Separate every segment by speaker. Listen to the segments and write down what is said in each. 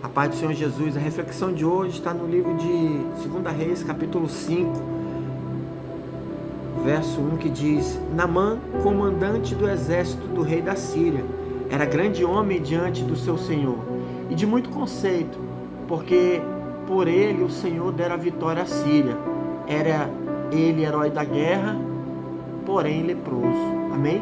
Speaker 1: A paz do Senhor Jesus. A reflexão de hoje está no livro de 2 Reis, capítulo 5, verso 1, que diz: Naamã, comandante do exército do rei da Síria, era grande homem diante do seu senhor, e de muito conceito, porque por ele o Senhor dera a vitória à Síria. Era ele herói da guerra, porém leproso. Amém?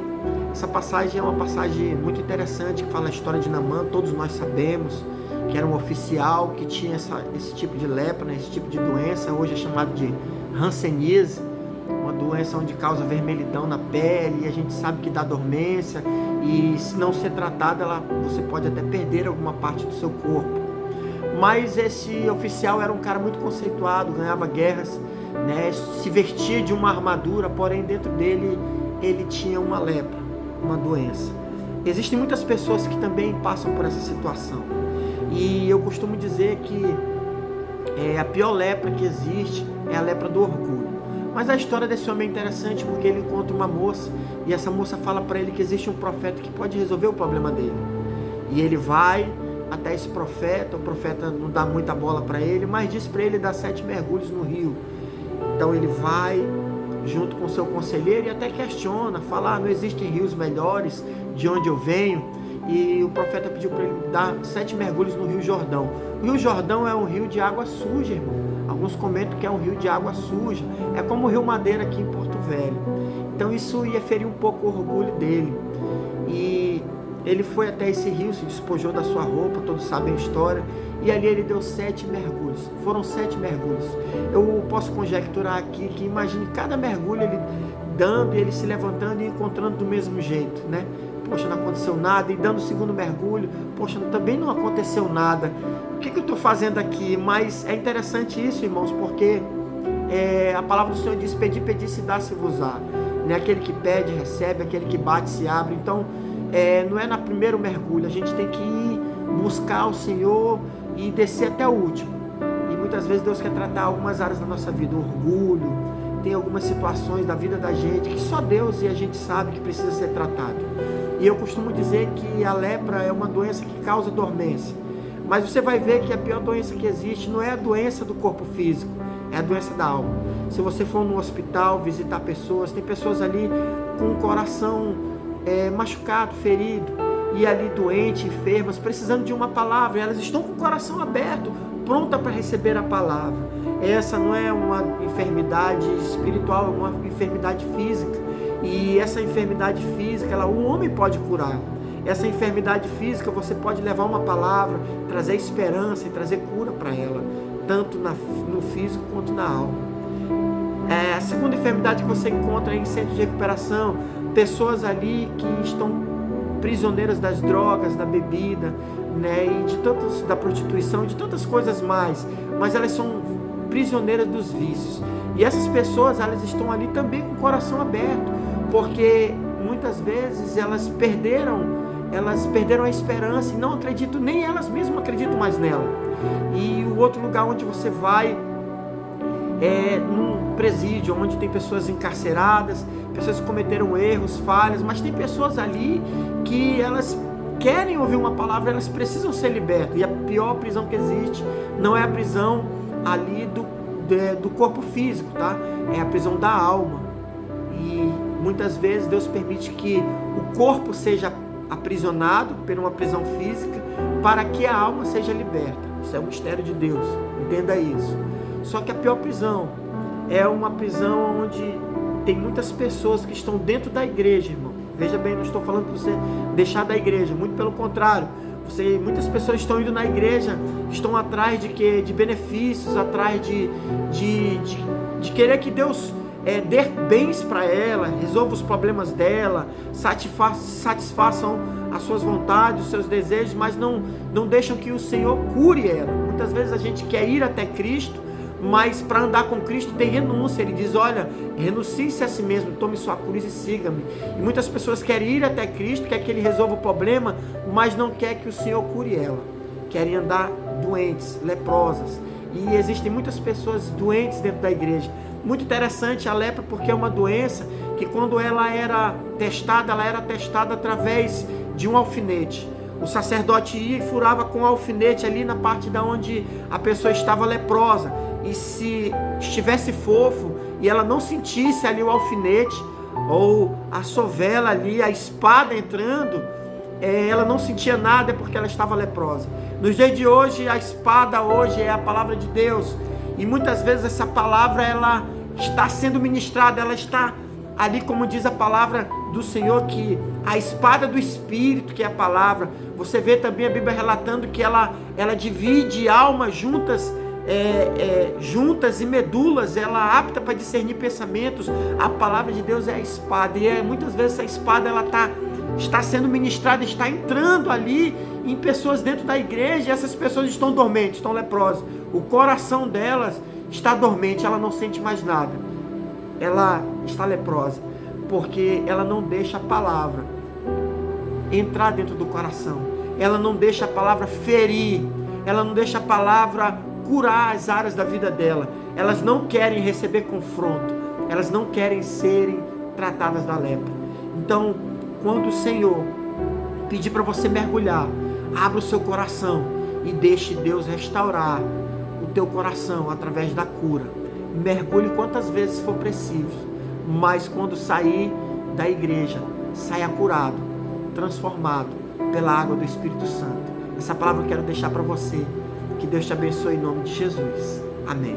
Speaker 1: Essa passagem é uma passagem muito interessante, que fala a história de Naamã. Todos nós sabemos que era um oficial que tinha esse tipo de lepra, né? Esse tipo de doença, hoje é chamado de hanseníase, uma doença onde causa vermelhidão na pele, e a gente sabe que dá dormência, e se não ser tratada, você pode até perder alguma parte do seu corpo. Mas esse oficial era um cara muito conceituado, ganhava guerras, né? Se vestia de uma armadura, porém dentro dele ele tinha uma lepra, uma doença. Existem muitas pessoas que também passam por essa situação, e eu costumo dizer que a pior lepra que existe é a lepra do orgulho. Mas a história desse homem é interessante, porque ele encontra uma moça, e essa moça fala para ele que existe um profeta que pode resolver o problema dele. E ele vai até esse profeta, o profeta não dá muita bola para ele, mas diz para ele dar 7 mergulhos no rio. Então ele vai junto com seu conselheiro e até questiona, fala: não existem rios melhores de onde eu venho? E o profeta pediu para ele dar 7 mergulhos no Rio Jordão. O Rio Jordão é um rio de água suja, irmão. Alguns comentam que é um rio de água suja. É como o Rio Madeira aqui em Porto Velho. Então isso ia ferir um pouco o orgulho dele. E ele foi até esse rio, se despojou da sua roupa, todos sabem a história, e ali ele deu 7 mergulhos. Foram 7 mergulhos. Eu posso conjecturar aqui que imagine cada mergulho ele dando, e ele se levantando e encontrando do mesmo jeito, né? Poxa, não aconteceu nada. E dando o segundo mergulho, poxa, também não aconteceu nada. O que eu estou fazendo aqui? Mas é interessante isso, irmãos, porque a palavra do Senhor diz: pedir, pedir, se dá, se vos dá, né? Aquele que pede, recebe, aquele que bate, se abre. Então, não é no primeiro mergulho, a gente tem que ir buscar o Senhor e descer até o último. E muitas vezes Deus quer tratar algumas áreas da nossa vida, o orgulho, tem algumas situações da vida da gente que só Deus e a gente sabe que precisa ser tratado. E eu costumo dizer que a lepra é uma doença que causa dormência, mas você vai ver que a pior doença que existe não é a doença do corpo físico, é a doença da alma. Se você for no hospital visitar pessoas, tem pessoas ali com o coração machucado, ferido, e ali doente, enfermas, precisando de uma palavra, e elas estão com o coração aberto, pronta para receber a palavra. Essa não é uma enfermidade espiritual, é uma enfermidade física, e essa enfermidade física, o homem pode curar. Essa enfermidade física, você pode levar uma palavra, trazer esperança e trazer cura para ela, tanto no físico quanto na alma. A segunda enfermidade que você encontra em centro de recuperação, pessoas ali que estão prisioneiras das drogas, da bebida, né, e da prostituição, de tantas coisas mais, mas elas são prisioneiras dos vícios. E essas pessoas, elas estão ali também com o coração aberto, porque muitas vezes elas perderam a esperança e não acreditam, nem elas mesmas acreditam mais nela. E o outro lugar onde você vai é num presídio, onde tem pessoas encarceradas, pessoas que cometeram erros, falhas, mas tem pessoas ali que elas querem ouvir uma palavra, elas precisam ser libertas. E a pior prisão que existe não é a prisão ali do corpo físico, tá? É a prisão da alma. E muitas vezes Deus permite que o corpo seja aprisionado por uma prisão física para que a alma seja liberta. Isso é um mistério de Deus, entenda isso. Só que a pior prisão é uma prisão onde tem muitas pessoas que estão dentro da igreja, irmão. Veja bem, não estou falando para você deixar da igreja, muito pelo contrário. Muitas pessoas estão indo na igreja, estão atrás de quê? De benefícios, atrás de querer que Deus dê bens para ela, resolva os problemas dela, satisfaçam as suas vontades, os seus desejos, mas não deixam que o Senhor cure ela. Muitas vezes a gente quer ir até Cristo, mas para andar com Cristo tem renúncia. Ele diz: olha, renuncie-se a si mesmo, tome sua cruz e siga-me. E muitas pessoas querem ir até Cristo, quer que Ele resolva o problema, mas não quer que o Senhor cure ela. Querem andar doentes, leprosas. E existem muitas pessoas doentes dentro da igreja. Muito interessante a lepra, porque é uma doença que quando ela era testada através de um alfinete. O sacerdote ia e furava com um alfinete ali na parte da onde a pessoa estava leprosa. E se estivesse fofo e ela não sentisse ali o alfinete ou a sovela ali, a espada entrando, ela não sentia nada, é porque ela estava leprosa. Nos dias de hoje, a espada hoje é a palavra de Deus. E muitas vezes essa palavra ela está sendo ministrada, ela está ali, como diz a palavra do Senhor, que a espada do Espírito, que é a palavra, você vê também a Bíblia relatando que ela divide almas juntas, juntas e medulas, ela apta para discernir pensamentos. A palavra de Deus é a espada, e muitas vezes essa espada ela está sendo ministrada, está entrando ali em pessoas dentro da igreja, e essas pessoas estão dormentes, estão leprosas, o coração delas está dormente, ela não sente mais nada, ela está leprosa, porque ela não deixa a palavra entrar dentro do coração, ela não deixa a palavra ferir, ela não deixa a palavra curar as áreas da vida dela. Elas não querem receber confronto, elas não querem serem tratadas da lepra. Então, quando o Senhor pedir para você mergulhar, abra o seu coração e deixe Deus restaurar o teu coração através da cura. Mergulhe quantas vezes for preciso, mas quando sair da igreja, saia curado, transformado pela água do Espírito Santo. Essa palavra eu quero deixar para você. Que Deus te abençoe em nome de Jesus. Amém.